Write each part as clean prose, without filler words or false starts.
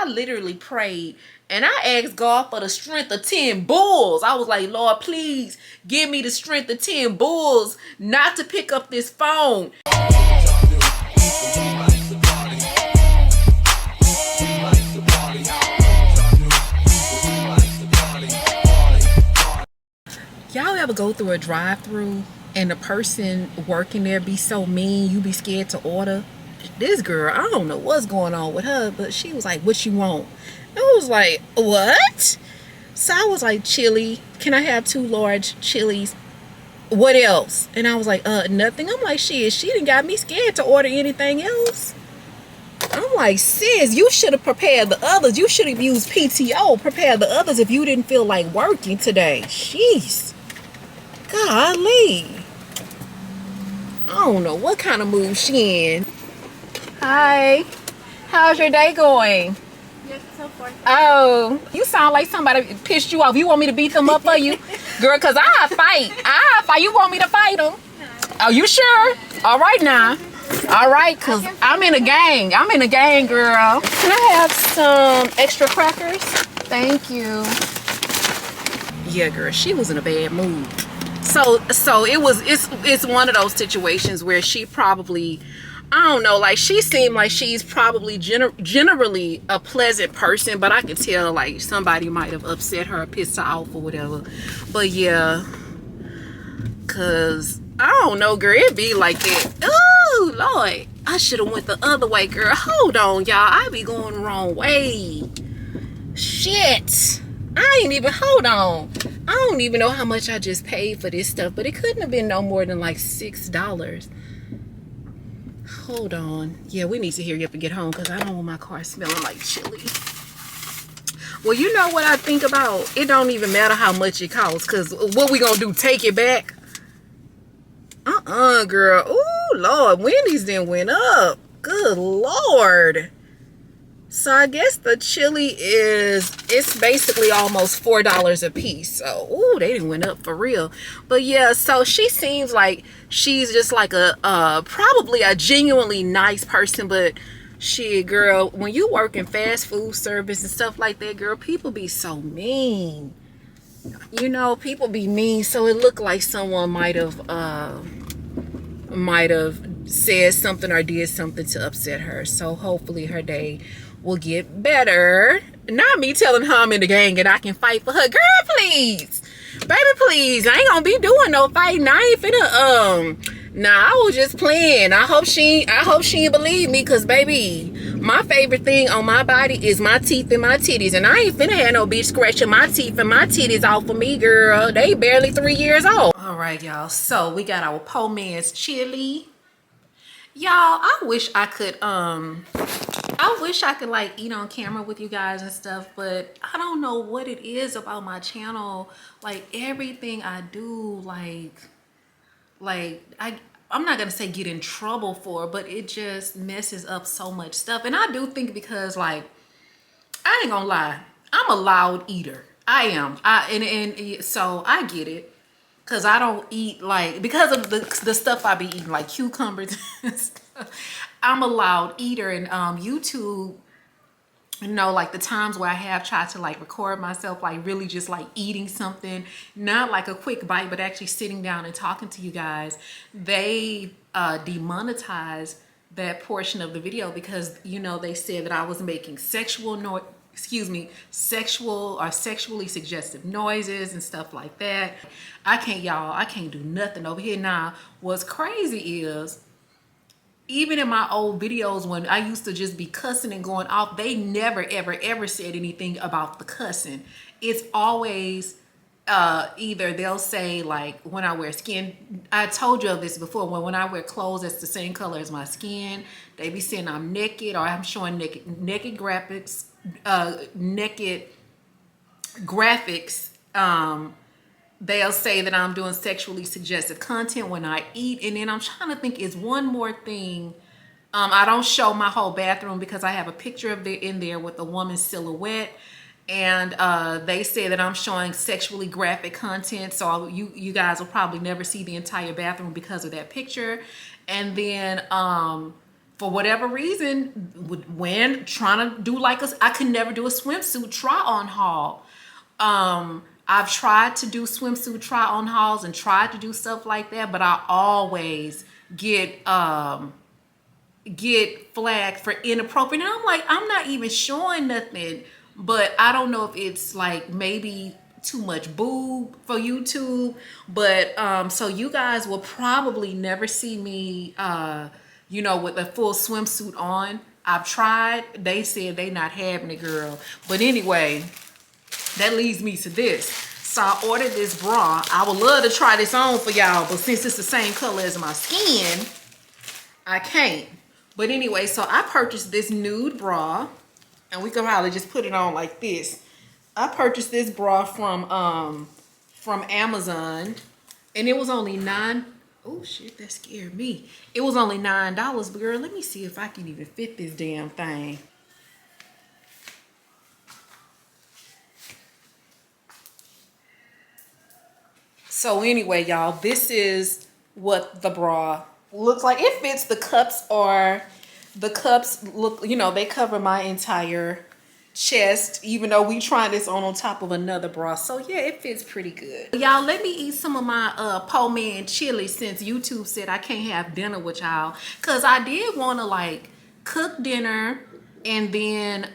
I literally prayed and I asked God for the strength of 10 bulls. I was like, Lord, please give me the strength of 10 bulls not to pick up this phone. Y'all ever go through a drive-thru and the person working there be so mean you be scared to order? This girl, I don't know what's going on with her, but she was like, what you want? I was like, what? So I was like, chili. Can I have 2 large chilies? What else? And I was like, nothing. I'm like, shit, she done got me scared to order anything else. I'm like, sis, you should have prepared the others. You should have used PTO, prepared the others if you didn't feel like working today. Jeez. Golly. I don't know what kind of mood she in. Hi. How's your day going? Yes, so far. Oh, you sound like somebody pissed you off. You want me to beat them up for you? Girl, because I fight. You want me to fight them? No. Are you sure? All right now. All right, because I'm in a gang. I'm in a gang, girl. Can I have some extra crackers? Thank you. Yeah, girl, she was in a bad mood. So it's one of those situations where she probably, I don't know, like she seemed like she's probably generally a pleasant person, but I could tell like somebody might have upset her, pissed her off or whatever. But yeah, cause I don't know, girl, it be like that. Oh Lord, I should have went the other way, girl. Hold on, y'all, I be going the wrong way. Shit, I ain't even, hold on. I don't even know how much I just paid for this stuff, but it couldn't have been no more than like $6. Hold on. Yeah, we need to hurry up and get home because I don't want my car smelling like chili. Well, you know what I think about? It don't even matter how much it costs, because what we gonna do, take it back? Girl. Ooh, Lord, Wendy's then went up. Good Lord. So I guess the chili it's basically almost $4 a piece. So, ooh, they didn't went up for real. But yeah, so she seems like she's just like a probably a genuinely nice person. But shit, girl, when you work in fast food service and stuff like that, girl, people be so mean. You know, people be mean. So it looked like someone might have said something or did something to upset her. So hopefully her day will get better. Not me telling her I'm in the gang and I can fight for her. Girl, please. Baby, please. I ain't gonna be doing no fighting. I ain't finna, nah, I was just playing. I hope she ain't believe me, because baby, my favorite thing on my body is my teeth and my titties. And I ain't finna have no bitch scratching my teeth and my titties off of me, girl. They barely 3 years old. All right, y'all. So we got our po man's chili. Y'all, I wish I could like eat on camera with you guys and stuff, but I don't know what it is about my channel. Like everything I do, I'm not gonna say get in trouble for, but it just messes up so much stuff. And I do think because, like, I ain't gonna lie, I'm a loud eater. I am. And so I get it. Cause I don't eat, like, because of the stuff I be eating, like cucumbers and stuff. I'm a loud eater, and YouTube, you know, like the times where I have tried to like record myself, like really just like eating something, not like a quick bite, but actually sitting down and talking to you guys, they demonetized that portion of the video because, you know, they said that I was making sexual or sexually suggestive noises and stuff like that. I can't do nothing over here. Now, what's crazy is, even in my old videos when I used to just be cussing and going off, they never, ever, ever said anything about the cussing. It's always either they'll say, like, when I wear skin, I told you of this before, when I wear clothes that's the same color as my skin, they be saying I'm naked, or I'm showing naked graphics, they'll say that I'm doing sexually suggestive content when I eat. And then I'm trying to think, is one more thing. I don't show my whole bathroom because I have a picture of it in there with a woman's silhouette. And they say that I'm showing sexually graphic content. So you guys will probably never see the entire bathroom because of that picture. And then for whatever reason, when trying to do like I could never do a swimsuit try on haul. I've tried to do swimsuit try on hauls and tried to do stuff like that, but I always get flagged for inappropriate. And I'm like, I'm not even showing nothing, but I don't know if it's like maybe too much boob for YouTube. But so you guys will probably never see me you know, with a full swimsuit on. I've tried. They said they not having it, girl. But anyway, that leads me to this. So I ordered this bra. I would love to try this on for y'all, but since it's the same color as my skin, I can't. But anyway, so I purchased this nude bra, and we can probably just put it on like this. I purchased this bra from Amazon, and it was only oh shit, that scared me. It was only $9, but girl, let me see if I can even fit this damn thing. So anyway, y'all, this is what the bra looks like. It fits. The cups look, you know, they cover my entire chest, even though we tried this on top of another bra. So yeah, it fits pretty good. Y'all, let me eat some of my po man chili, since YouTube said I can't have dinner with y'all, because I did want to like cook dinner and then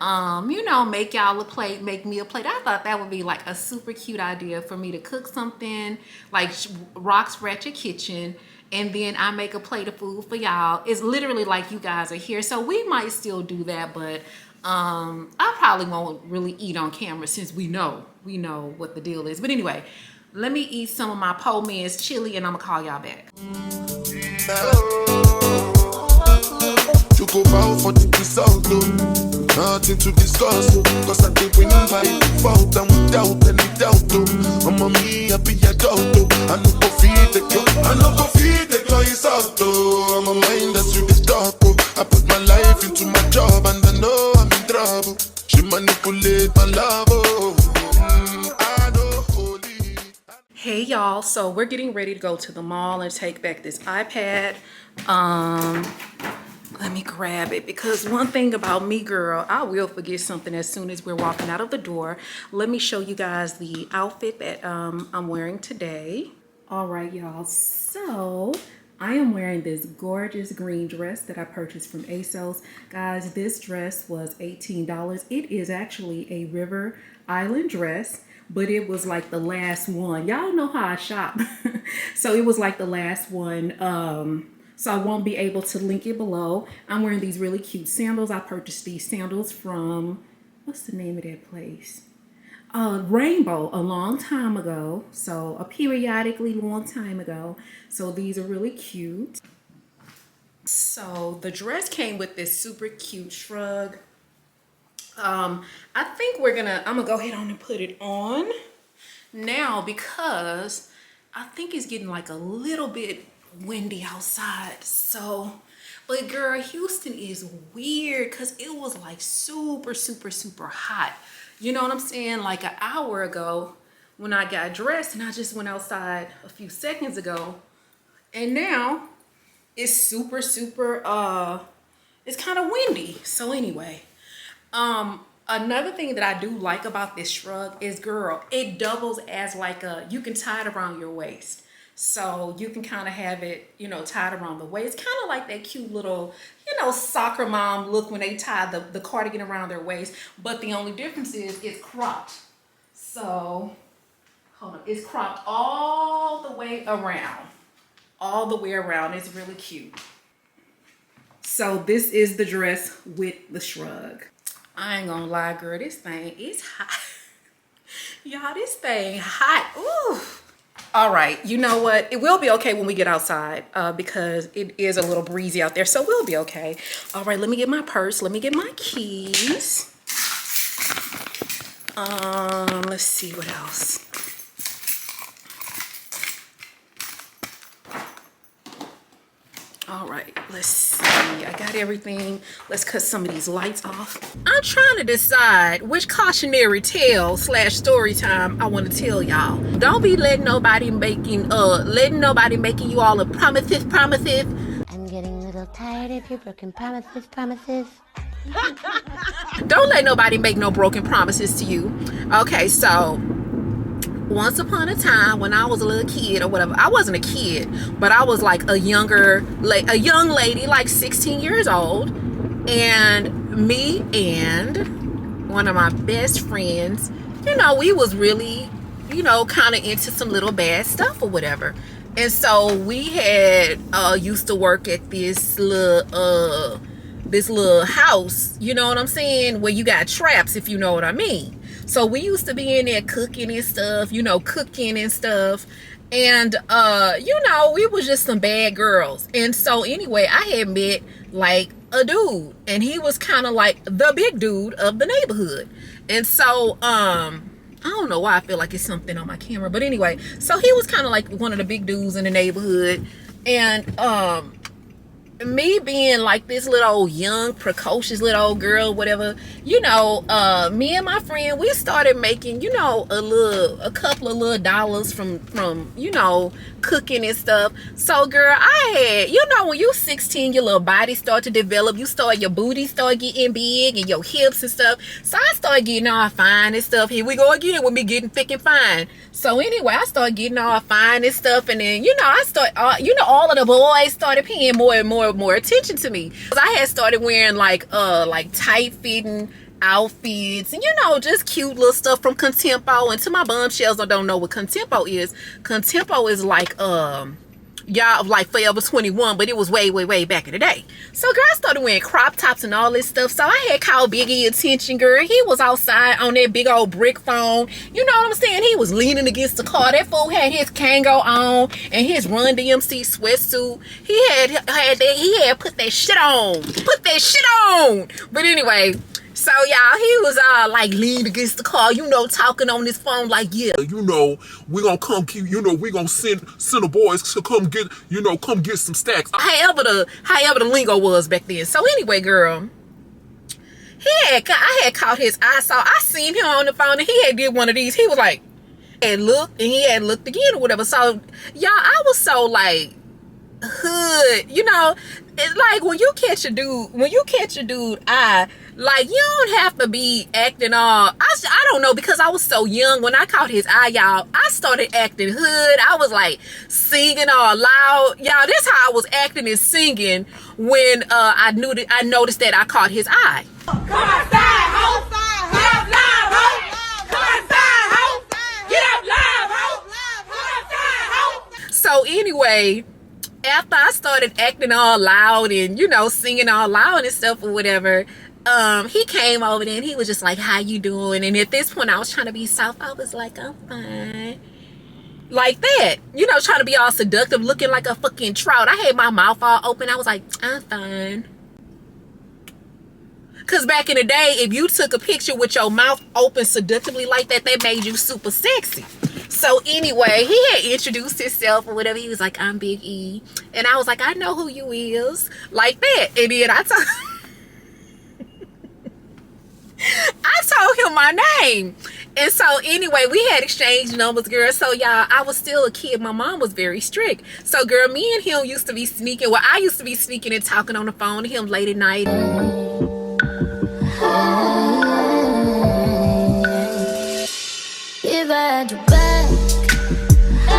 you know, make y'all a plate, make me a plate. I thought that would be like a super cute idea for me to cook something like Rock's Ratchet Kitchen, and then I make a plate of food for y'all. It's literally like you guys are here, so we might still do that, but I probably won't really eat on camera since we know what the deal is. But anyway, let me eat some of my po man's chili and I'm gonna call y'all back. You go bow for the result, nothing to discuss, cause I think we know by default and without any doubt, I'm a me a be a doubt, I no go feed the girl, I no go feed the girl is out, I'm a mind that's really dark, I put my life into my job and I know I'm in trouble, she manipulate my love, I know holy. Hey y'all, so we're getting ready to go to the mall and take back this iPad. Let me grab it, because one thing about me, girl, I will forget something as soon as we're walking out of the door. Let me show you guys the outfit that I'm wearing today. All right, y'all, so I am wearing this gorgeous green dress that I purchased from ASOS. Guys, this dress was $18. It is actually a River Island dress, but it was like the last one. Y'all know how I shop. So it was like the last one. So I won't be able to link it below. I'm wearing these really cute sandals. I purchased these sandals from, what's the name of that place? Rainbow, a long time ago. So a periodically long time ago. So these are really cute. So the dress came with this super cute shrug. I think I'm gonna go ahead on and put it on now, because I think it's getting like a little bit windy outside. So, but girl, Houston is weird, because it was like super hot. You know what I'm saying? Like an hour ago when I got dressed, and I just went outside a few seconds ago, and now it's super it's kind of windy. So anyway, another thing that I do like about this shrug is, girl, it doubles as like you can tie it around your waist. So you can kind of have it, you know, tied around the waist. Kind of like that cute little, you know, soccer mom look when they tie the cardigan around their waist. But the only difference is it's cropped. So, hold on. It's cropped all the way around. All the way around. It's really cute. So this is the dress with the shrug. I ain't gonna lie, girl. This thing is hot. Y'all, this thing hot. Ooh. All right, you know what? It will be okay when we get outside because it is a little breezy out there, so we'll be okay. All right, let me get my purse. Let me get my keys. Let's see what else. All right, let's see. I got everything. Let's cut some of these lights off. I'm trying to decide which cautionary tale / story time I want to tell y'all. Don't be letting nobody making you all a promises. I'm getting little tired of your broken promises. Don't let nobody make no broken promises to you. Okay, so once upon a time when I was a little kid or whatever, I wasn't a kid, but I was like a young lady, like 16 years old, and me and one of my best friends, you know, we was really, you know, kind of into some little bad stuff or whatever. And so we had used to work at this little house, you know what I'm saying, where you got traps, if you know what I mean. So we used to be in there cooking and stuff, you know, and you know, we was just some bad girls. And so anyway, I had met like a dude, and he was kind of like the big dude of the neighborhood. And so I don't know why I feel like it's something on my camera, but anyway, so he was kind of like one of the big dudes in the neighborhood. And me being like this little old young precocious little old girl, whatever, you know, me and my friend, we started making, you know, a couple of little dollars from you know, cooking and stuff. So girl, I had, you know, when you 16, your little body start to develop, your booty start getting big and your hips and stuff. So I started getting all fine and stuff. Here we go again with me getting thick and fine. So anyway, I started getting all fine and stuff, and then, you know, you know, all of the boys started paying more and more attention to me. I had started wearing like tight fitting outfits, and you know, just cute little stuff from Contempo. And to my bombshells that don't know what Contempo is like y'all, like Forever 21, but it was way back in the day. So girl, I started wearing crop tops and all this stuff. So I had called Biggie attention, girl. He was outside on that big old brick phone, you know what I'm saying, he was leaning against the car. That fool had his Kango on and his Run DMC sweatsuit. He had put that shit on. But anyway, so y'all, he was like leaned against the car, you know, talking on his phone like, yeah, You know, we gonna come keep, you know, we gonna send the boys to come get some stacks. however the lingo was back then. So anyway, girl, I had caught his eye. So I seen him on the phone, and he had did one of these. He was like, and looked, and he had looked again or whatever. So y'all, I was so like hood, you know. It's like when you catch a dude eye, like, you don't have to be acting all, I don't know, because I was so young when I caught his eye, y'all. I started acting hood. I was like singing all loud, y'all. This how I was acting and singing when I noticed that I caught his eye. Come outside, ho! Get up live, ho! Come outside, ho! Get up live, ho! Come outside, ho! So anyway, after I started acting all loud and, you know, singing all loud and stuff or whatever, he came over there and he was just like, how you doing? And at this point I was trying to be soft. I was like, I'm fine. Like that, you know, trying to be all seductive, looking like a fucking trout. I had my mouth all open. I was like, I'm fine. Because back in the day, if you took a picture with your mouth open seductively like that, that made you super sexy. So anyway, he had introduced himself or whatever. He was like, I'm Big E. And I was like, I know who you is. Like that. And then I told him my name. And so anyway, we had exchanged numbers, girl. So y'all, I was still a kid. My mom was very strict. So girl, me and him used to be sneaking. Well, I used to be sneaking and talking on the phone to him late at night. If I had your back, I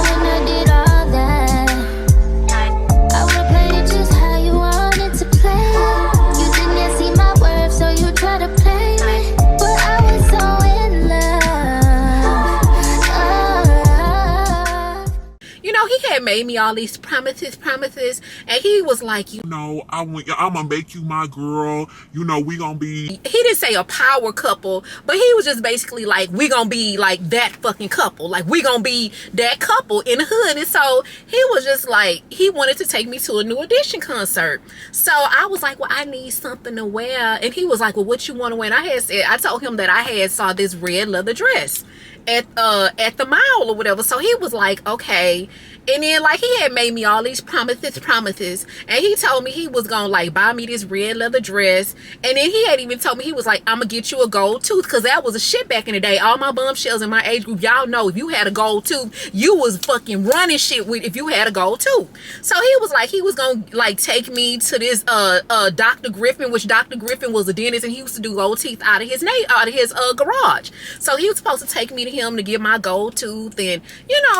wouldn't have did all that. I would've played it just how you wanted to play. You didn't see my worth, so you tried to play me. But I was so in love. You know, he had made me all these promises, and he was like, you know, I'm gonna make you my girl. You know, we gonna be. He didn't say a power couple, but he was just basically like, we gonna be like that fucking couple. Like, we gonna be that couple in the hood. And so he was just like, he wanted to take me to a New Edition concert. So I was like, well, I need something to wear. And he was like, well, what you want to wear? And I told him that I had saw this red leather dress. at the mall or whatever. So he was like, okay. And then like he had made me all these promises, and he told me he was gonna like buy me this red leather dress, and then he had even told me he was like, I'm gonna get you a gold tooth, because that was a shit back in the day. All my bombshells in my age group, y'all know if you had a gold tooth, you was fucking running shit with if you had a gold tooth. So he was like, he was gonna like take me to this Dr. Griffin, which Dr. Griffin was a dentist, and he used to do gold teeth out of his garage. So he was supposed to take me to him to get my gold tooth and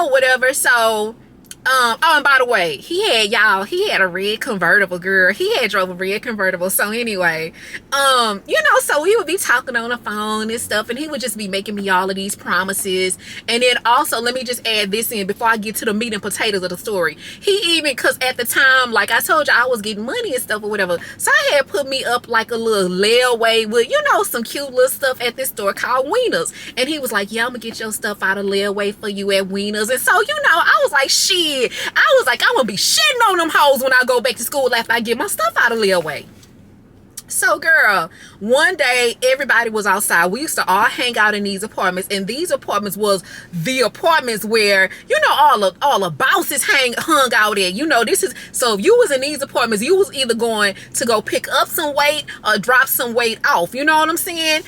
whatever. So oh, and by the way, he had a red convertible, girl. He had drove a red convertible. So anyway, so we would be talking on the phone and stuff, and he would just be making me all of these promises. And then also, let me just add this in before I get to the meat and potatoes of the story. He even, because at the time, like I told you, I was getting money and stuff or whatever. So I had put me up like a little layaway with, some cute little stuff at this store called Wieners. And he was like, yeah, I'm gonna get your stuff out of layaway for you at Wieners. And so, I was like, shit. I was like, I'm gonna be shitting on them hoes when I go back to school after I get my stuff out of layaway. So girl, one day everybody was outside. We used to all hang out in these apartments, and these apartments was the apartments where all the bosses hung out at. This is, so if you was in these apartments, you was either going to go pick up some weight or drop some weight off. You know what I'm saying?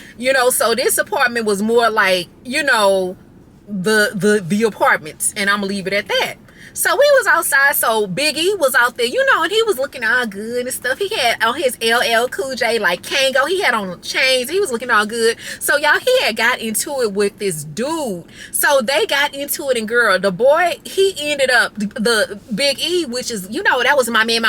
So this apartment was more like the apartments, and I'm gonna leave it at that. So we was outside, so Big E was out there, and he was looking all good and stuff. He had on his LL Cool J, like Kango. He had on chains. He was looking all good. So y'all, he had got into it with this dude. So they got into it, and girl, the boy, he ended up, the Big E, which is, that was my man.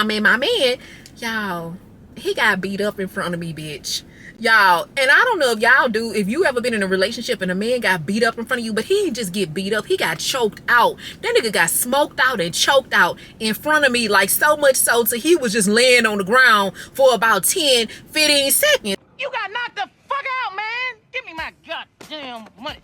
Y'all, he got beat up in front of me, bitch. Y'all, and I don't know if y'all do, if you ever been in a relationship and a man got beat up in front of you, but he didn't just get beat up, he got choked out. That nigga got smoked out and choked out in front of me, like so much so he was just laying on the ground for about 10-15 seconds. You got knocked the fuck out, man. Give me my goddamn money.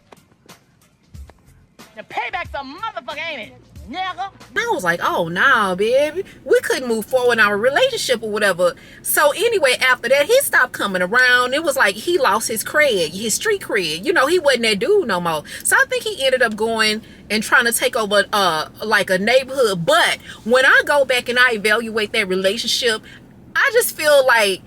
The payback's a motherfucker, ain't it? Nigga. I was like, oh nah, baby, we couldn't move forward in our relationship or whatever. So anyway, after that, he stopped coming around. It was like he lost his cred, his street cred. He wasn't that dude no more. So I think he ended up going and trying to take over like a neighborhood. But when I go back and I evaluate that relationship, I just feel like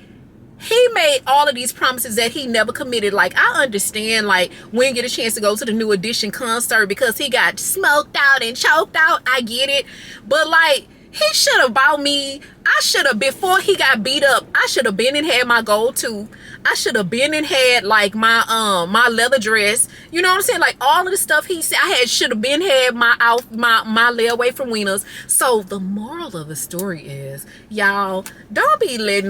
he made all of these promises that he never committed. Like, I understand, like, we didn't get a chance to go to the New Edition concert because he got smoked out and choked out. I get it. But, like, he should have bought me, I should have, before he got beat up, I should have been and had my gold tooth. I should have been and had like my leather dress. You know what I'm saying? Like all of the stuff he said, should have been had my layaway from Wieners. So the moral of the story is, y'all, don't be letting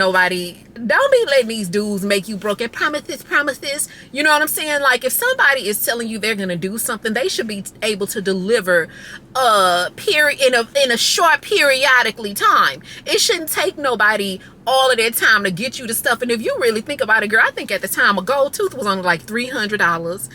these dudes make you broken promises. You know what I'm saying? Like if somebody is telling you they're gonna do something, they should be able to deliver in a short periodically time. It shouldn't take nobody all of that time to get you the stuff. And if you really think about it, girl, I think at the time a gold tooth was only like $300.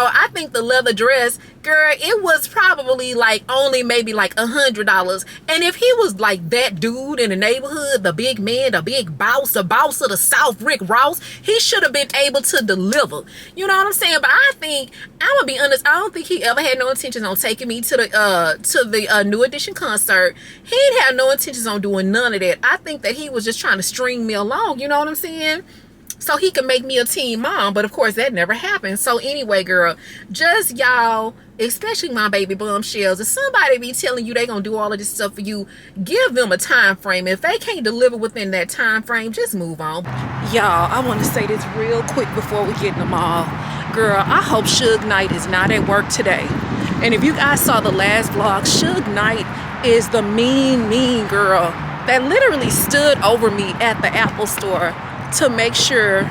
I think the leather dress, girl, it was probably like only maybe like $100. And if he was like that dude in the neighborhood, the big man, the big boss, the boss of the South, Rick Ross, he should have been able to deliver. You know what I'm saying? But I think, I'm gonna be honest, I don't think he ever had no intentions on taking me to the New Edition concert. He didn't have no intentions on doing none of that. I think that he was just trying to string me along, you know what I'm saying? So he could make me a teen mom, but of course that never happened. So anyway, girl, just y'all, especially my baby bombshells, if somebody be telling you they gonna do all of this stuff for you, give them a time frame. If they can't deliver within that time frame, just move on. Y'all, I want to say this real quick before we get in the mall. Girl, I hope Suge Knight is not at work today. And if you guys saw the last vlog, Suge Knight is the mean girl that literally stood over me at the Apple store to make sure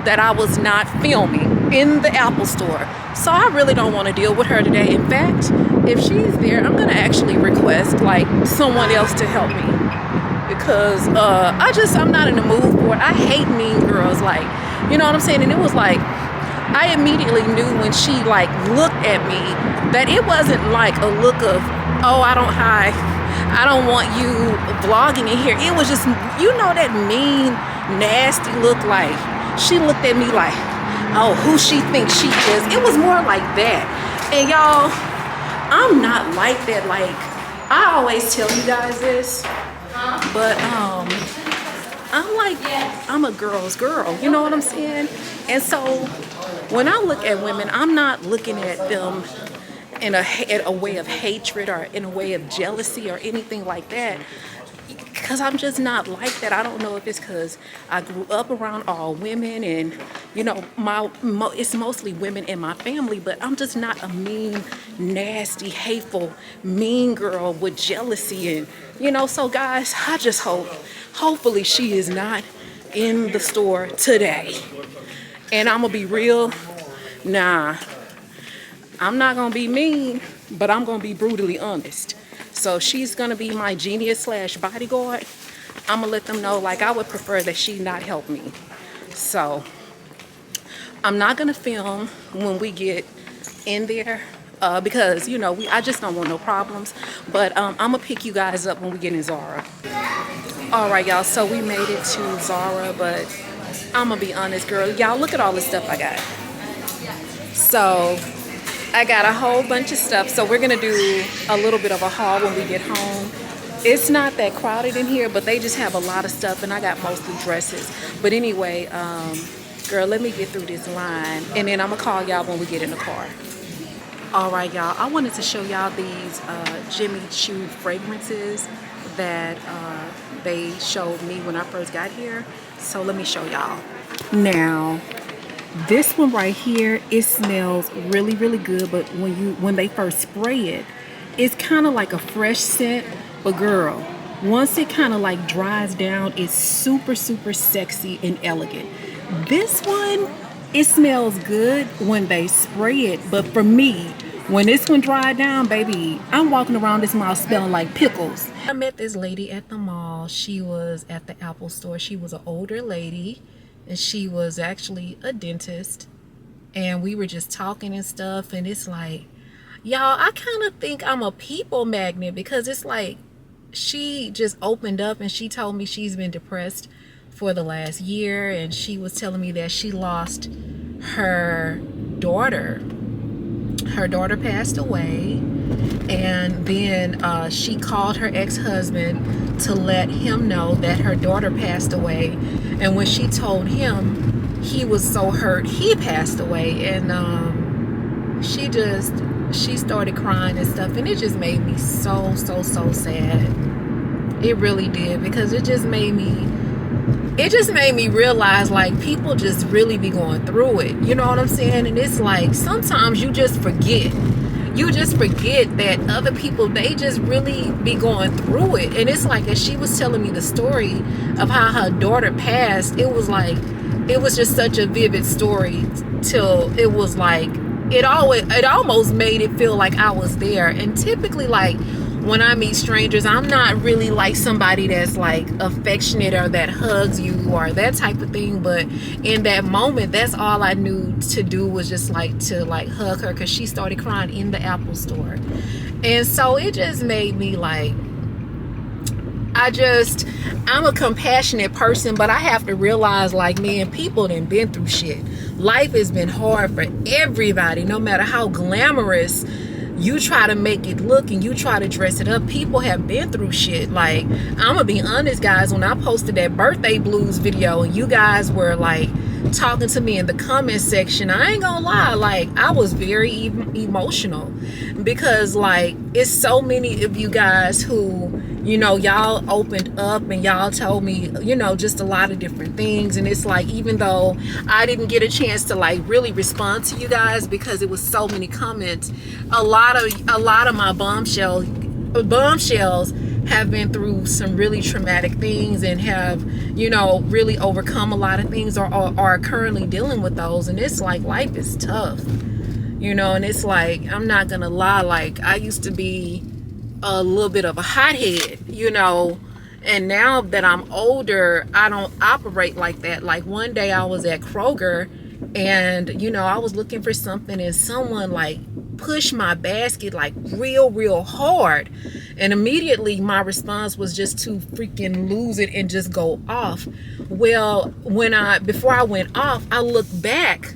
that I was not filming in the Apple store. So I really don't want to deal with her today. In fact, if she's there, I'm gonna actually request like someone else to help me, because I'm not in the mood for it. I hate mean girls, like, you know what I'm saying? And it was like, I immediately knew when she like looked at me that it wasn't like a look of, oh, I don't want you vlogging in here. It was just, that mean, nasty look. Like she looked at me like, oh, who she thinks she is. It was more like that. And y'all, I'm not like that. Like, I always tell you guys this, but I'm a girl's girl, you know what I'm saying? And so when I look at women, I'm not looking at them in a way of hatred or in a way of jealousy or anything like that, because I'm just not like that. I don't know if it's because I grew up around all women and, you know, it's mostly women in my family, but I'm just not a mean, nasty, hateful, mean girl with jealousy. And, you know, so guys, I just hopefully she is not in the store today. And I'm gonna be real, nah, I'm not gonna be mean, but I'm gonna be brutally honest. So she's gonna be my genius / bodyguard. I'm gonna let them know, like, I would prefer that she not help me. So I'm not gonna film when we get in there because, you know, I just don't want no problems. But I'm gonna pick you guys up when we get in Zara. All right, y'all, so we made it to Zara, but I'm gonna be honest, girl. Y'all, look at all the stuff I got. So I got a whole bunch of stuff. So we're gonna do a little bit of a haul when we get home. It's not that crowded in here, but they just have a lot of stuff, and I got mostly dresses. But anyway, girl, let me get through this line, and then I'm gonna call y'all when we get in the car. All right, y'all, I wanted to show y'all these Jimmy Choo fragrances that they showed me when I first got here. So let me show y'all. Now, this one right here, it smells really, really good, but when they first spray it, it's kind of like a fresh scent. But girl, once it kind of like dries down, it's super, super sexy and elegant. This one, it smells good when they spray it, but for me, when this one dried down, baby, I'm walking around this mall smelling like pickles. I met this lady at the mall. She was at the Apple store. She was an older lady, and she was actually a dentist. And we were just talking and stuff, and it's like, y'all, I kind of think I'm a people magnet, because it's like she just opened up and she told me she's been depressed for the last year, and she was telling me that she lost her daughter. Her daughter passed away, and then she called her ex-husband to let him know that her daughter passed away. And when she told him, he was so hurt he passed away. And she started crying and stuff, and it just made me so sad. It really did, because it just made me realize, like, people just really be going through it, you know what I'm saying? And it's like, sometimes you just forget that other people, they just really be going through it. And it's like, as she was telling me the story of how her daughter passed, it was like, it was just such a vivid story, till it was like, it almost made it feel like I was there. And typically, like, when I meet strangers, I'm not really like somebody that's like affectionate or that hugs you or that type of thing. But in that moment, that's all I knew to do, was just like to like hug her, because she started crying in the Apple store. And so it just made me like, I'm a compassionate person, but I have to realize, like, man, people done been through shit. Life has been hard for everybody, no matter how glamorous you try to make it look and you try to dress it up. People have been through shit. Like, I'm gonna be honest, guys, when I posted that birthday blues video and you guys were like talking to me in the comment section, I ain't gonna lie, like, I was very emotional, because like, it's so many of you guys who, you know, y'all opened up and y'all told me, you know, just a lot of different things. And it's like, even though I didn't get a chance to like really respond to you guys because it was so many comments, a lot of my bombshells have been through some really traumatic things and have, you know, really overcome a lot of things, or are currently dealing with those. And it's like, life is tough, you know. And it's like, I'm not gonna lie, like, I used to be a little bit of a hothead, you know, and now that I'm older, I don't operate like that. Like, one day I was at Kroger, and, you know, I was looking for something, and someone like pushed my basket like real hard, and immediately my response was just to freaking lose it and just go off. Well, before I went off, I looked back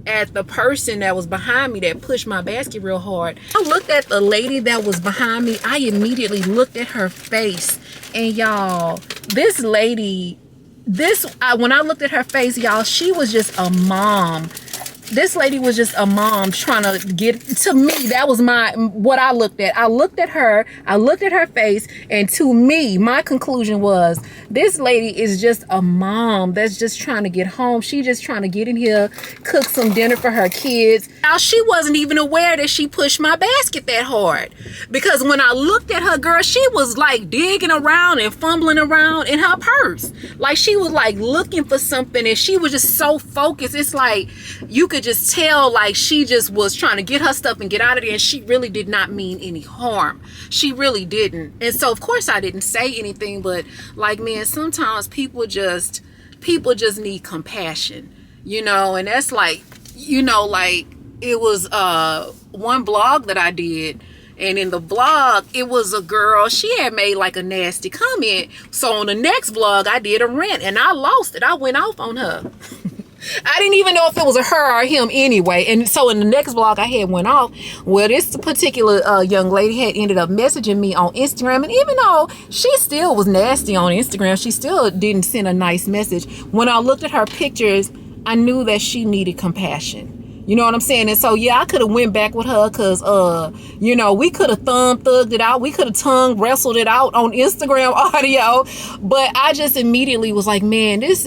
at the person that was behind me that pushed my basket real hard. I looked at the lady that was behind me. I immediately looked at her face. And y'all, this lady, when I looked at her face, y'all, she was just a mom. This lady was just a mom trying to get to me. That was what I looked at. I looked at her face, and to me, my conclusion was this lady is just a mom that's just trying to get home. She just trying to get in here, cook some dinner for her kids. Now, she wasn't even aware that she pushed my basket that hard, because when I looked at her, girl, she was like digging around and fumbling around in her purse. Like she was like looking for something, and she was just so focused. It's like you could just tell like she just was trying to get her stuff and get out of there, and she really did not mean any harm. She really didn't. And so of course I didn't say anything, but like, man, sometimes people just need compassion, you know. And that's like, you know, like it was one blog that I did, and in the vlog it was a girl, she had made like a nasty comment. So on the next vlog I did a rant, and I lost it. I went off on her. I didn't even know if it was a her or him anyway. And so in the next vlog I had went off. Well, this particular young lady had ended up messaging me on Instagram. And even though she still was nasty on Instagram, she still didn't send a nice message. When I looked at her pictures, I knew that she needed compassion. You know what I'm saying? And so, yeah, I could have went back with her because, you know, we could have thugged it out. We could have tongue wrestled it out on Instagram audio. But I just immediately was like, man, this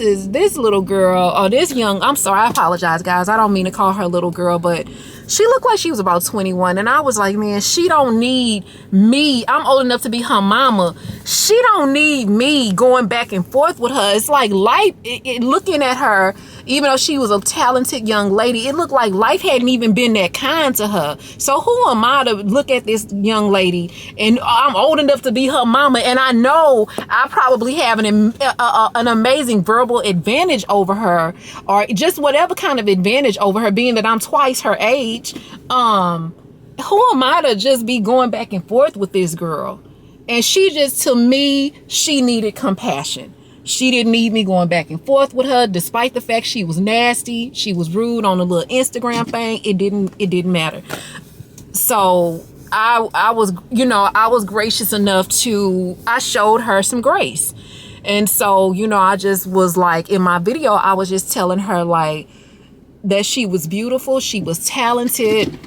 little girl, or this young, I'm sorry, I apologize, guys. I don't mean to call her little girl, but she looked like she was about 21. And I was like, man, she don't need me. I'm old enough to be her mama. She don't need me going back and forth with her. It's like life, looking at her, even though she was a talented young lady, it looked like life hadn't even been that kind to her. So who am I to look at this young lady, and I'm old enough to be her mama, and I know I probably have an amazing verbal advantage over her, or just whatever kind of advantage over her, being that I'm twice her age. Who am I to just be going back and forth with this girl? And she just, to me, she needed compassion. She didn't need me going back and forth with her, despite the fact she was nasty. She was rude on a little Instagram thing. It didn't matter. So I was, you know, I was gracious enough I showed her some grace. And so, you know, I just was like, in my video, I was just telling her like that she was beautiful, she was talented,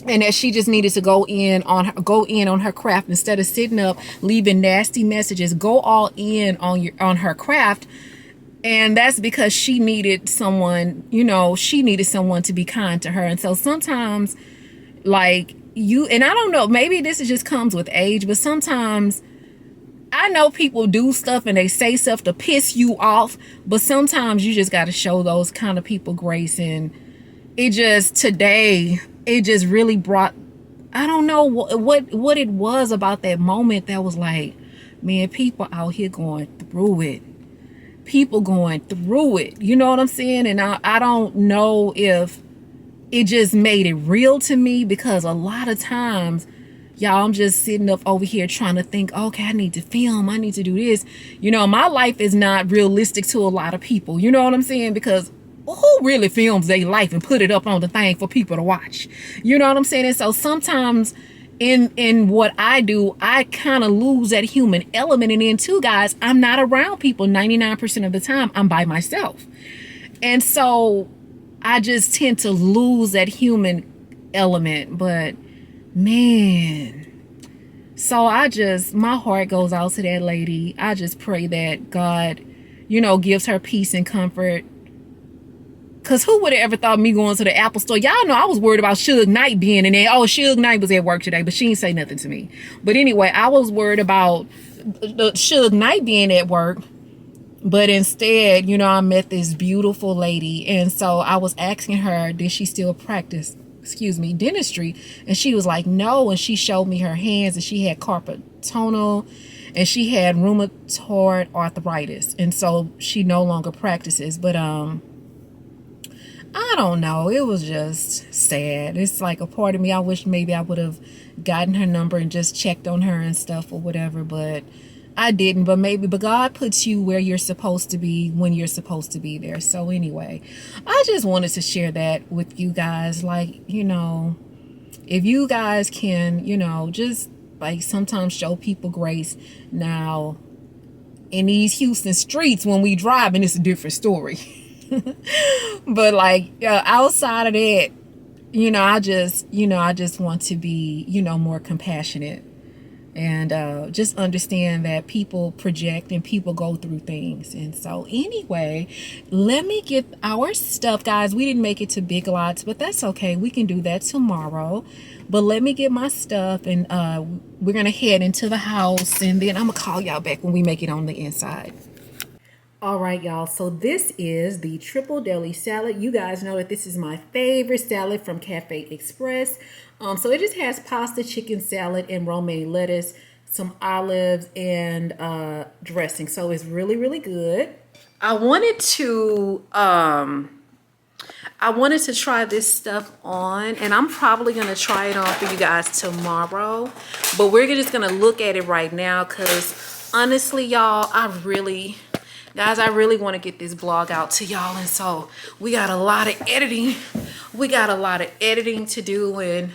and that she just needed to go in on her craft instead of sitting up leaving nasty messages. Go all in on her craft. And that's because she needed someone, you know, she needed someone to be kind to her. And so sometimes, like, and I don't know, maybe this just comes with age, but sometimes I know people do stuff and they say stuff to piss you off, but sometimes you just got to show those kind of people grace. And it just really brought, I don't know what it was about that moment that was like, man, people out here going through it. People going through it. You know what I'm saying? And I don't know if it just made it real to me, because a lot of times, y'all, I'm just sitting up over here trying to think, okay, I need to film, I need to do this. You know, my life is not realistic to a lot of people. You know what I'm saying? Because who really films their life and put it up on the thing for people to watch? You know what I'm saying? And so sometimes in what I do, I kind of lose that human element. And then too, guys, I'm not around people 99% of the time. I'm by myself. And so I just tend to lose that human element. But man, so my heart goes out to that lady. I just pray that God, you know, gives her peace and comfort. Because who would have ever thought me going to the Apple store? Y'all know I was worried about Suge Knight being in there. Oh, Suge Knight was at work today, but she didn't say nothing to me. But anyway, I was worried about the Suge Knight being at work. But instead, you know, I met this beautiful lady. And so I was asking her, did she still practice, dentistry? And she was like, no. And she showed me her hands, and she had carpal tunnel, and she had rheumatoid arthritis. And so she no longer practices. But I don't know. It was just sad. It's like a part of me, I wish maybe I would have gotten her number and just checked on her and stuff or whatever. But I didn't, but God puts you where you're supposed to be when you're supposed to be there. So anyway, I just wanted to share that with you guys. Like, you know, if you guys can, you know, just like sometimes show people grace. Now, in these Houston streets, when we drive, and it's a different story. But like outside of that, you know, I just want to be, you know, more compassionate. And just understand that people project and people go through things. And so anyway, let me get our stuff, guys. We didn't make it to Big Lots, but that's okay. We can do that tomorrow. But let me get my stuff, and we're going to head into the house, and then I'm going to call y'all back when we make it on the inside. All right, y'all. So this is the triple deli salad. You guys know that this is my favorite salad from Cafe Express. So it just has pasta, chicken salad, and romaine lettuce, some olives, and dressing. So it's really, really good. I wanted to try this stuff on, and I'm probably gonna try it on for you guys tomorrow. But we're just gonna look at it right now, because honestly, y'all, I really want to get this blog out to y'all, and so we got a lot of editing. We got a lot of editing to do, and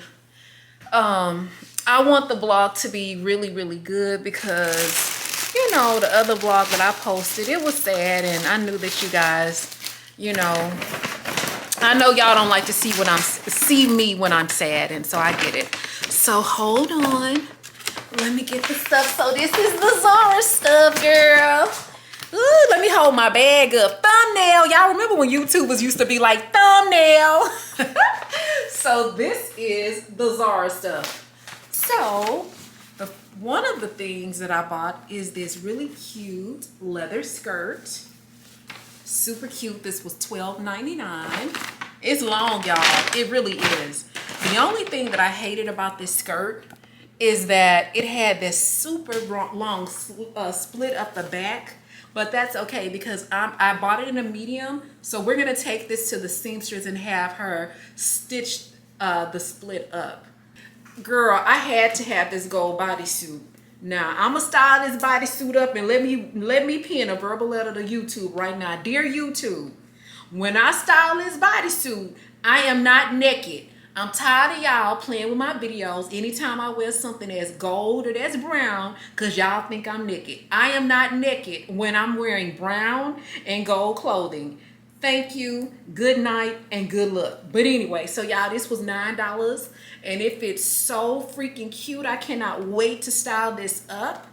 I want the blog to be really, really good, because, you know, the other blog that I posted, it was sad, and I knew that you guys, you know, I know y'all don't like to see me when I'm sad, and so I get it. So hold on, let me get the stuff. So this is the Zara stuff, girl. Ooh, let me hold my bag up. Thumbnail. Y'all remember when YouTubers used to be like, thumbnail? So this is the Zara stuff. So one of the things that I bought is this really cute leather skirt. Super cute. This was $12.99. It's long, y'all. It really is. The only thing that I hated about this skirt is that it had this super long split up the back. But that's okay, because I bought it in a medium. So we're going to take this to the seamstress and have her stitch the split up. Girl, I had to have this gold bodysuit. Now, I'm going to style this bodysuit up, and let me pen a verbal letter to YouTube right now. Dear YouTube, when I style this bodysuit, I am not naked. I'm tired of y'all playing with my videos anytime I wear something that's gold or that's brown, because y'all think I'm naked. I am not naked when I'm wearing brown and gold clothing. Thank you, good night, and good luck. But anyway, so y'all, this was $9, and it fits so freaking cute. I cannot wait to style this up.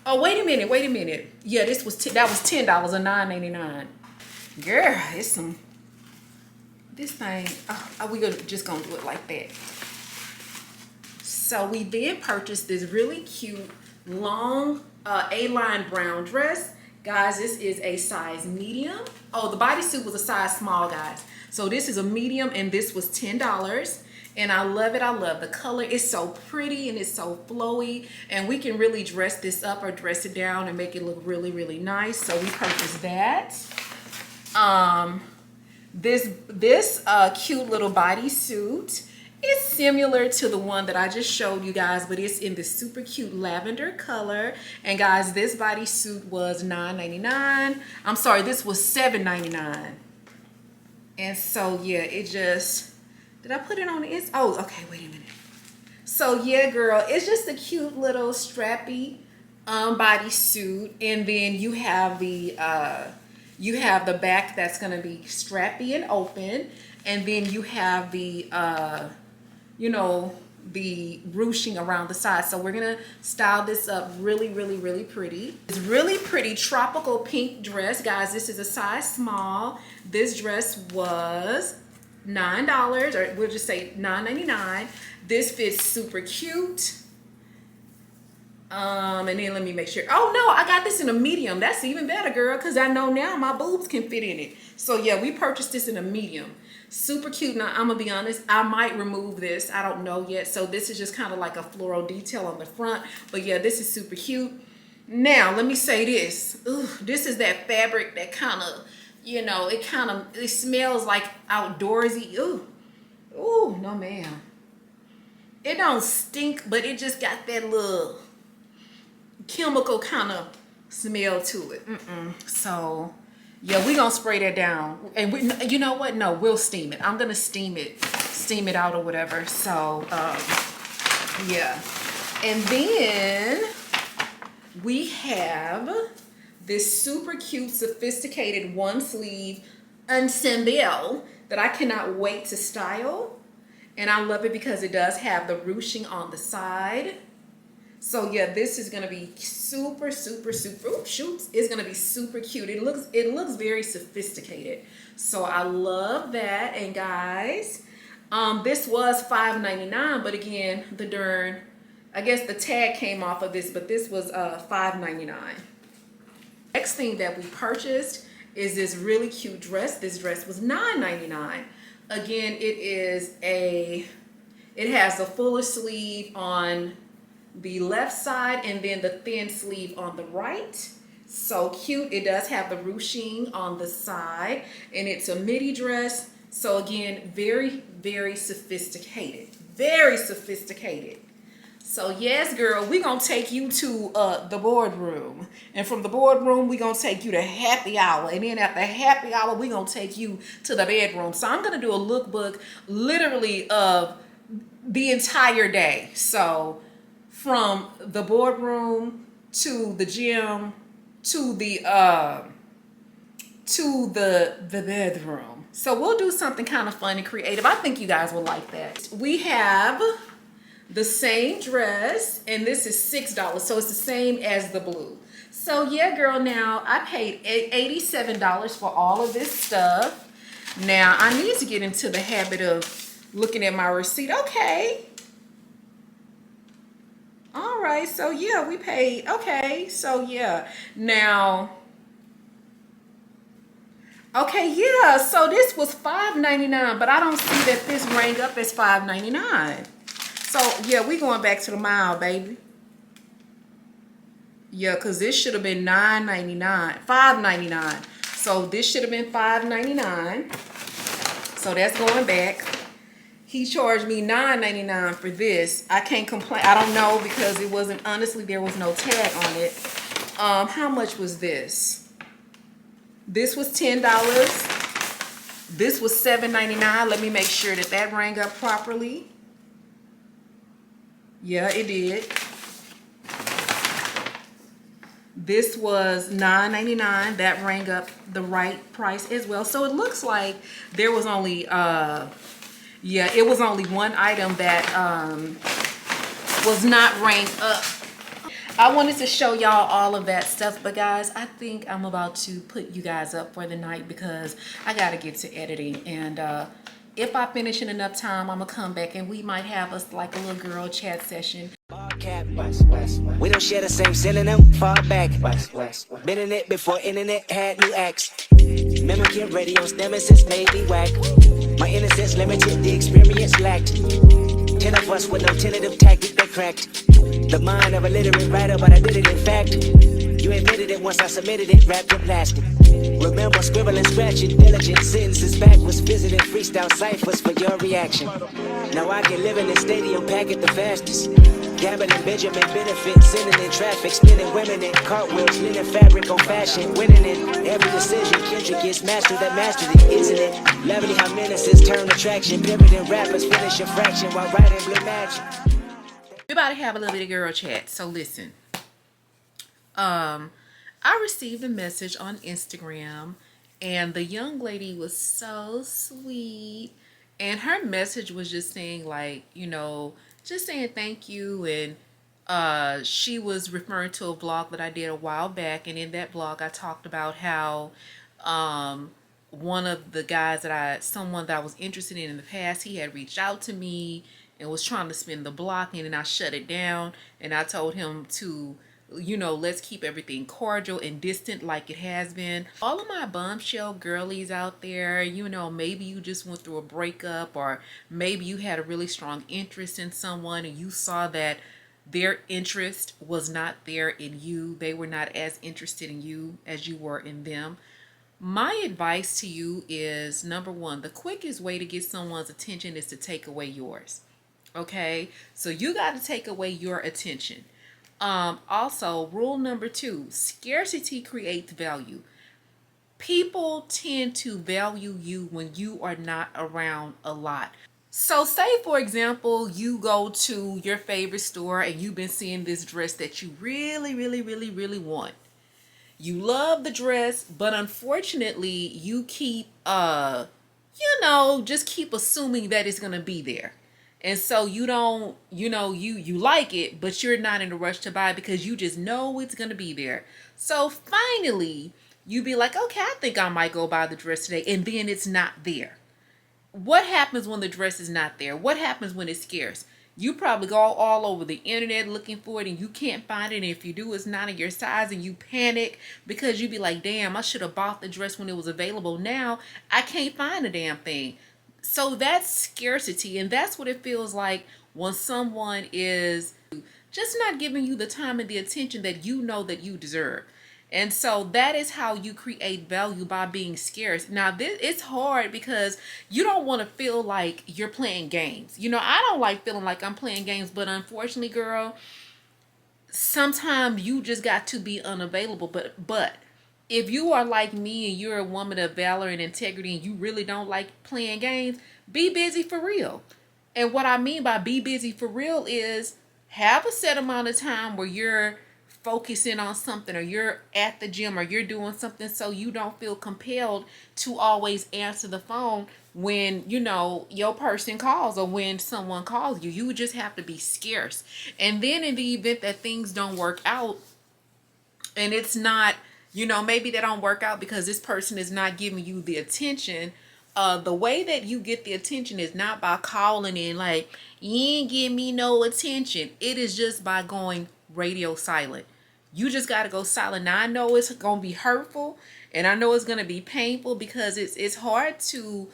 Oh, wait a minute. Yeah, that was $10 or $9.99. Girl, it's some... This thing, we just gonna do it like that. So we then purchased this really cute long A-line brown dress. Guys, this is a size medium. Oh, the bodysuit was a size small, guys. So this is a medium, and this was $10. And I love it. I love the color. It's so pretty, and it's so flowy. And we can really dress this up or dress it down and make it look really, really nice. So we purchased that. This cute little bodysuit is similar to the one that I just showed you guys, but it's in this super cute lavender color. And guys, this bodysuit was $9.99. I'm sorry, this was $7.99. And so yeah, it just, did I put it on the oh, okay, wait a minute. So yeah, girl, it's just a cute little strappy bodysuit, and then you have the back that's going to be strappy and open, and then you have the you know, the ruching around the side. So we're going to style this up really, really, really pretty. It's really pretty tropical pink dress. Guys, this is a size small. This dress was $9, or we'll just say $9.99. This fits super cute. And then let me make sure. Oh no, I got this in a medium. That's even better, girl, because I know now my boobs can fit in it. So yeah, we purchased this in a medium. Super cute. Now I'm gonna be honest, I might remove this. I don't know yet. So this is just kind of like a floral detail on the front. But yeah, this is super cute. Now let me say this. Ooh, this is that fabric that kind of, you know, it smells like outdoorsy. Ooh, no ma'am. It don't stink, but it just got that little chemical kind of smell to it. So yeah, we gonna spray that down, and we, you know what? No, we'll steam it. I'm gonna steam it out or whatever. So yeah, and then we have this super cute, sophisticated one sleeve ensemble that I cannot wait to style, and I love it because it does have the ruching on the side. So yeah, this is gonna be super, super, super. Oops, shoots. It's gonna be super cute. It looks very sophisticated. So I love that. And guys, this was $5.99, but again, I guess the tag came off of this, but this was $5.99. Next thing that we purchased is this really cute dress. This dress was $9.99. Again, it has a fuller sleeve on the left side and then the thin sleeve on the right. So cute. It does have the ruching on the side, and it's a midi dress. So again, very, very sophisticated. Very sophisticated. So yes, girl, we gonna take you to the boardroom, and from the boardroom we gonna take you to happy hour, and then after happy hour we gonna take you to the bedroom. So I'm gonna do a lookbook literally of the entire day. So from the boardroom to the gym to the bedroom. So we'll do something kind of fun and creative. I think you guys will like that. We have the same dress, and this is $6, so it's the same as the blue. So yeah, girl, now I paid $87 for all of this stuff. Now I need to get into the habit of looking at my receipt. Okay. All right, so yeah, we paid. Okay, so yeah. Now, okay, yeah, so this was $5.99, but I don't see that this rang up as $5.99. So yeah, we going back to the mile, baby. Yeah, because this should have been $5.99. So this should have been $5.99. So that's going back. He charged me $9.99 for this. I can't complain. I don't know, because it wasn't, honestly, there was no tag on it. How much was this? This was $10. This was $7.99. Let me make sure that that rang up properly. Yeah, it did. This was $9.99. That rang up the right price as well. So it looks like there was only yeah, it was only one item that was not ranked up. I wanted to show y'all all of that stuff, but guys, I think I'm about to put you guys up for the night because I gotta get to editing. And if I finish in enough time, I'm gonna come back and we might have us like a little girl chat session. We don't share the same synonym, far back. Been in it before internet had new acts. Mimicking radio nemesis made me whack. My innocence limited, the experience lacked. 10 of us with no tentative tactic that cracked. The mind of a literate writer, but I did it in fact. You admitted it once I submitted it, wrapped in plastic. Remember scribbling, scratching, diligent sentences backwards, visiting freestyle ciphers for your reaction. Now I can live in this stadium, pack it the fastest. Gambling Benjamin benefits, sitting in traffic, spinning women in cartwheels, linen fabric on fashion, winning in every decision. Kendrick gets mastered, that mastered it, isn't it? Lovely how menaces turn attraction, pivoting rappers finish a fraction while writing blue magic. We're about to have a little bit of girl chat, so listen. I received a message on Instagram, and the young lady was so sweet, and her message was just saying, like, you know, just saying thank you. And she was referring to a vlog that I did a while back, and in that vlog I talked about how one of the guys someone that I was interested in the past, he had reached out to me and was trying to spin the block, and I shut it down, and I told him to, you know, let's keep everything cordial and distant like it has been. All of my bombshell girlies out there, you know, maybe you just went through a breakup, or maybe you had a really strong interest in someone and you saw that their interest was not there in you. They were not as interested in you as you were in them. My advice to you is, number one, the quickest way to get someone's attention is to take away yours. Okay? So you got to take away your attention. Also, rule number 2, scarcity creates value. People tend to value you when you are not around a lot. So say for example, you go to your favorite store and you've been seeing this dress that you really want. You love the dress, but unfortunately you keep just keep assuming that it's going to be there. And so you don't, you like it, but you're not in a rush to buy it because you just know it's going to be there. So finally, you be like, okay, I think I might go buy the dress today, and then it's not there. What happens when the dress is not there? What happens when it's scarce? You probably go all over the internet looking for it and you can't find it. And if you do, it's not in your size and you panic because you be like, damn, I should have bought the dress when it was available. Now I can't find the damn thing. So that's scarcity, and that's what it feels like when someone is just not giving you the time and the attention that you know that you deserve. And so that is how you create value, by being scarce. Now, it's hard because you don't want to feel like you're playing games. I don't like feeling like I'm playing games, but unfortunately, girl, sometimes you just got to be unavailable. But if you are like me and you're a woman of valor and integrity and you really don't like playing games, be busy for real. And what I mean by be busy for real is have a set amount of time where you're focusing on something, or you're at the gym, or you're doing something, so you don't feel compelled to always answer the phone when your person calls or when someone calls you. You just have to be scarce. And then in the event that things don't work out, and it's not, maybe they don't work out because this person is not giving you the attention. The way that you get the attention is not by calling in like, you ain't give me no attention. It is just by going radio silent. You just got to go silent. Now I know it's going to be hurtful, and I know it's going to be painful because it's hard to,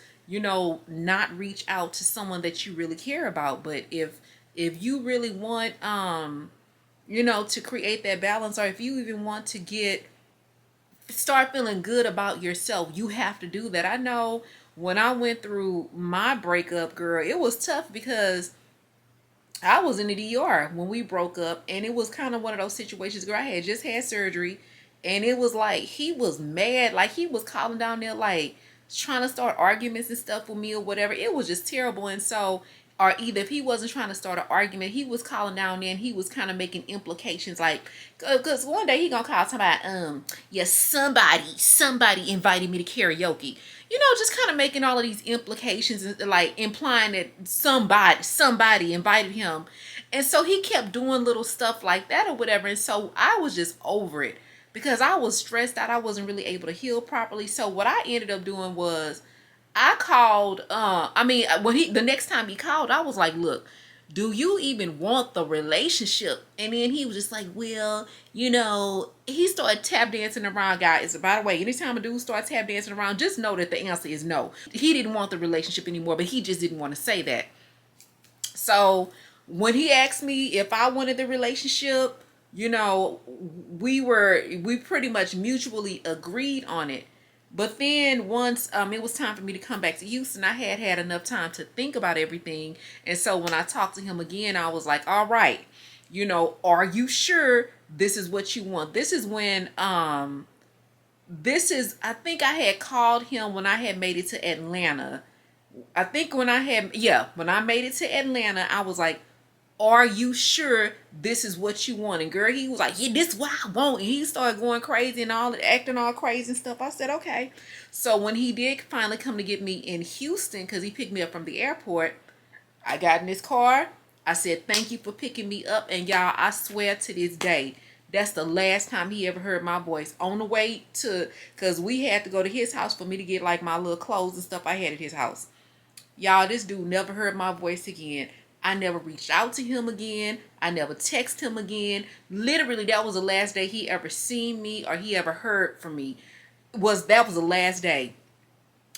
not reach out to someone that you really care about. But if you really want, to create that balance, or if you even want to start feeling good about yourself, you have to do that. I know when I went through my breakup, girl, it was tough because I was in the ER when we broke up, and it was kind of one of those situations, girl. I had just had surgery, and it was like he was mad, like he was calling down there, like trying to start arguments and stuff with me or whatever. It was just terrible. And so, or either if he wasn't trying to start an argument, he was calling down there and he was kind of making implications, like, because one day he gonna call somebody, yeah, somebody invited me to karaoke. Just kind of making all of these implications, like implying that somebody invited him. And so he kept doing little stuff like that or whatever. And so I was just over it because I was stressed out. I wasn't really able to heal properly. So what I ended up doing was I called, when the next time he called, I was like, look, do you even want the relationship? And then he was just like, well, he started tap dancing around, guys. By the way, anytime a dude starts tap dancing around, just know that the answer is no. He didn't want the relationship anymore, but he just didn't want to say that. So when he asked me if I wanted the relationship, we pretty much mutually agreed on it. But then once it was time for me to come back to Houston, I had enough time to think about everything. And so when I talked to him again, I was like, all right, are you sure this is what you want? This is when, I think I had called him when I had made it to Atlanta. I think when I made it to Atlanta, I was like, are you sure this is what you want? And girl, he was like, yeah, this is what I want. And he started going crazy and acting all crazy and stuff. I said, okay. So when he did finally come to get me in Houston, because he picked me up from the airport, I got in his car. I said, thank you for picking me up. And y'all, I swear to this day, that's the last time he ever heard my voice. On the way because we had to go to his house for me to get like my little clothes and stuff I had at his house. Y'all, this dude never heard my voice again. I never reached out to him again. I never texted him again. Literally, that was the last day he ever seen me or he ever heard from me. That was the last day.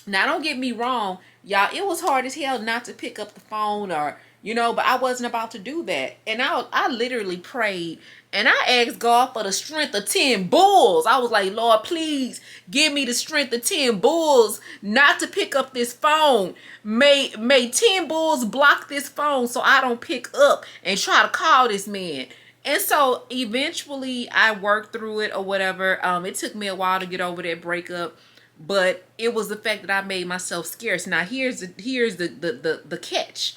Now, don't get me wrong, y'all. It was hard as hell not to pick up the phone or, but I wasn't about to do that. And I literally prayed and I asked God for the strength of 10 bulls. I was like, Lord, please give me the strength of 10 bulls not to pick up this phone. May 10 bulls block this phone so I don't pick up and try to call this man. And so eventually I worked through it or whatever. It took me a while to get over that breakup, but it was the fact that I made myself scarce. Now here's the catch.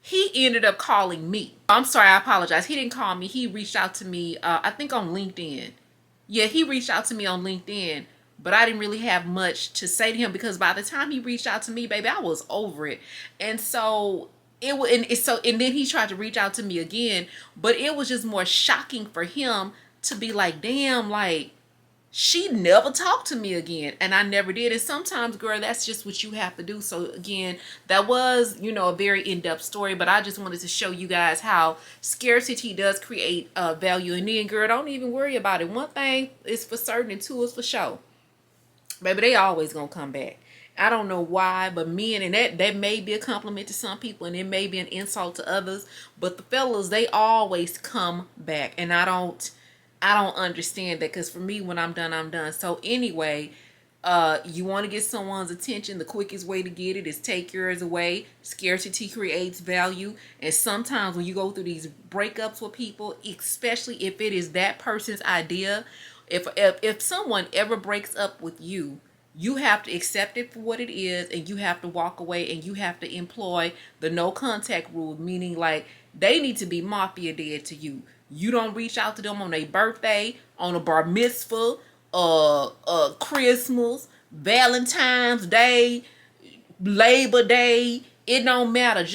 He ended up calling me. I'm sorry, I apologize. He didn't call me. He reached out to me, I think on LinkedIn. Yeah, he reached out to me on LinkedIn, but I didn't really have much to say to him because by the time he reached out to me, baby, I was over it. And so and then he tried to reach out to me again, but it was just more shocking for him to be like, damn, like she never talked to me again, and I never did. And sometimes, girl, that's just what you have to do. So again, that was, a very in-depth story, but I just wanted to show you guys how scarcity does create value. And then, girl, don't even worry about it. One thing is for certain, and two is for sure, baby, they always gonna come back. I don't know why, but men, and that may be a compliment to some people, and it may be an insult to others, but the fellas, they always come back. And I don't understand that, because for me, when I'm done, I'm done. So anyway, you want to get someone's attention, the quickest way to get it is take yours away. Scarcity creates value. And sometimes when you go through these breakups with people, especially if it is that person's idea, if someone ever breaks up with you, you have to accept it for what it is, and you have to walk away, and you have to employ the no contact rule, meaning like they need to be mafia dead to you. You don't reach out to them on their birthday, on a bar mitzvah, Christmas, Valentine's Day, Labor Day. It don't matter.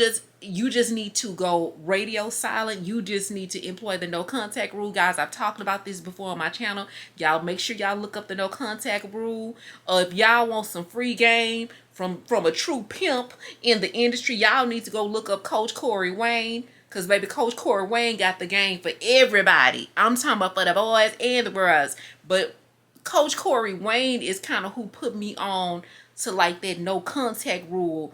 You just need to go radio silent. You just need to employ the no contact rule. Guys, I've talked about this before on my channel. Y'all make sure y'all look up the no contact rule. If y'all want some free game from a true pimp in the industry, y'all need to go look up Coach Corey Wayne. Because, baby, Coach Corey Wayne got the game for everybody. I'm talking about for the boys and the girls. But Coach Corey Wayne is kind of who put me on to, like, that no contact rule.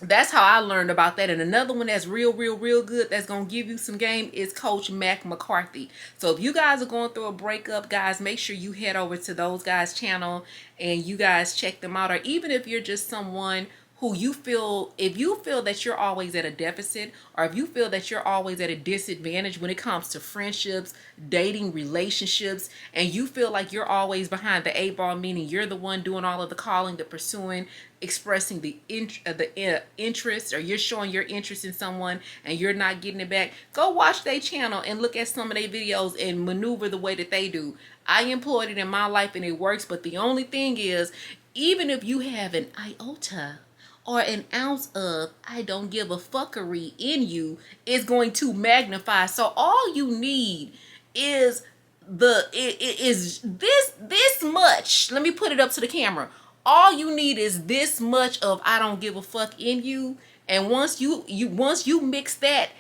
That's how I learned about that. And another one that's real good, that's going to give you some game, is Coach Mac McCarthy. So if you guys are going through a breakup, guys, make sure you head over to those guys' channel and you guys check them out. Or even if you're just someone who if you feel that you're always at a deficit, or if you feel that you're always at a disadvantage when it comes to friendships, dating, relationships, and you feel like you're always behind the 8 ball, meaning you're the one doing all of the calling, the pursuing, expressing the interest, or you're showing your interest in someone and you're not getting it back, go watch their channel and look at some of their videos and maneuver the way that they do. I employed it in my life and it works, but the only thing is, even if you have an iota or an ounce of I don't give a fuckery in you, is going to magnify. So all you need is this much. Let me put it up to the camera. All you need is this much of I don't give a fuck in you, and once you mix that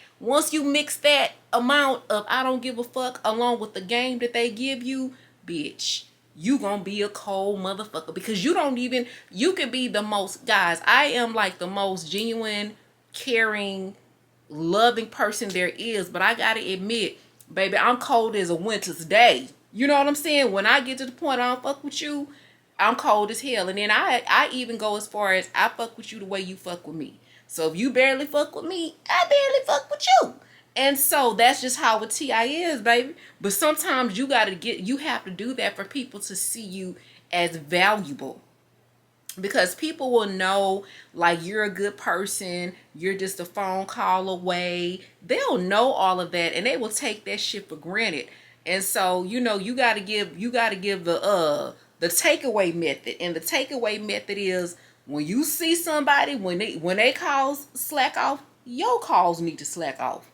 amount of I don't give a fuck along with the game that they give you, bitch, you gonna be a cold motherfucker. Because you can be the most, guys, I am like the most genuine, caring, loving person there is, but I gotta admit, baby, I'm cold as a winter's day. You know what I'm saying? When I get to the point I don't fuck with you, I'm cold as hell. And then I even go as far as I fuck with you the way you fuck with me. So if you barely fuck with me, I barely fuck with you. And so that's just how a TI is, baby. But sometimes you have to do that for people to see you as valuable. Because people will know, like, you're a good person, you're just a phone call away. They'll know all of that, and they will take that shit for granted. And so, you gotta give the takeaway method. And the takeaway method is, when you see somebody, when they calls slack off, your calls need to slack off.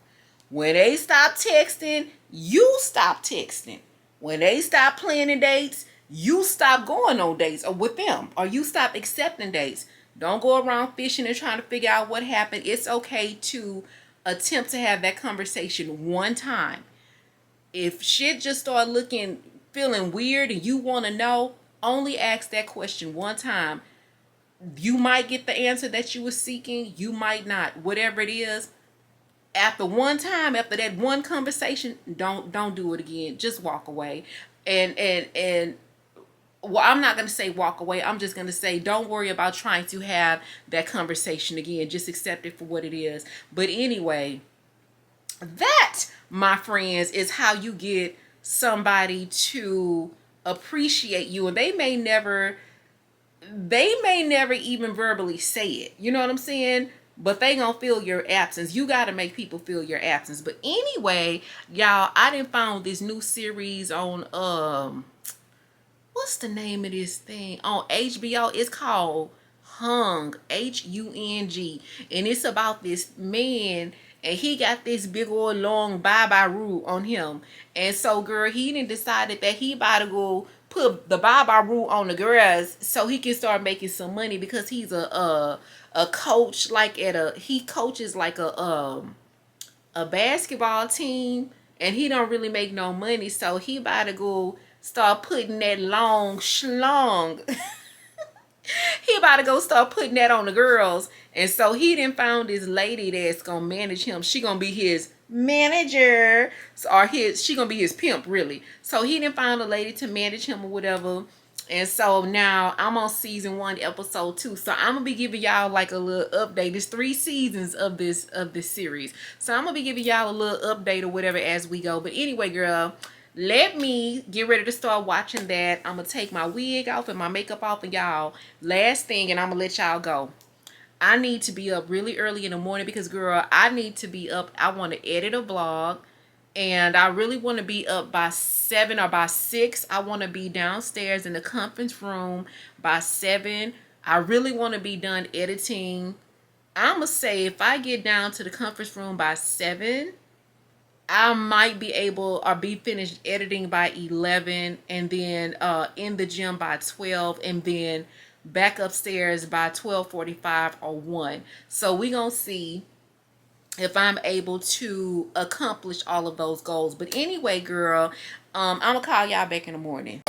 When they stop texting, you stop texting. When they stop planning dates, you stop going on dates or with them, or you stop accepting dates. Don't go around fishing and trying to figure out what happened. It's okay to attempt to have that conversation one time. If shit just start feeling weird and you want to know, only ask that question one time. You might get the answer that you were seeking. You might not. Whatever it is, after one time, after that one conversation, don't do it again. Just walk away. And well, I'm not going to say walk away. I'm just going to say don't worry about trying to have that conversation again. Just accept it for what it is. But anyway, That, my friends, is how you get somebody to appreciate you. And they may never even verbally say it. You know what I'm saying? But they gonna feel your absence. You gotta make people feel your absence. But anyway, y'all, I done found this new series on what's the name of this thing on HBO? It's called Hung, Hung, and it's about this man, and he got this big old long bye root on him. And so, girl, he done decided that he about to go put the bye root on the girls so he can start making some money, because he's a coach, like he coaches like a basketball team, and he don't really make no money, so he about to go start putting that long schlong. He about to go start putting that on the girls. And so he done found this lady that's gonna manage him. She gonna be his manager, or she gonna be his pimp, really. So he done found a lady to manage him or whatever. And so now I'm on season 1, episode 2. So I'm gonna be giving y'all like a little update. There's 3 seasons of this series. So I'm gonna be giving y'all a little update or whatever as we go. But anyway, girl, let me get ready to start watching that. I'm gonna take my wig off and my makeup off, and y'all, last thing, and I'm gonna let y'all go. I need to be up really early in the morning because, girl, I need to be up. I want to edit a vlog, and I really want to be up by 7 or by 6. I want to be downstairs in the conference room by 7. I really want to be done editing. I'm gonna say if I get down to the conference room by 7, I might be able or be finished editing by 11, and then in the gym by 12, and then back upstairs by 12:45 or 1. So we gonna see if I'm able to accomplish all of those goals. But anyway, girl, I'm gonna call y'all back in the morning.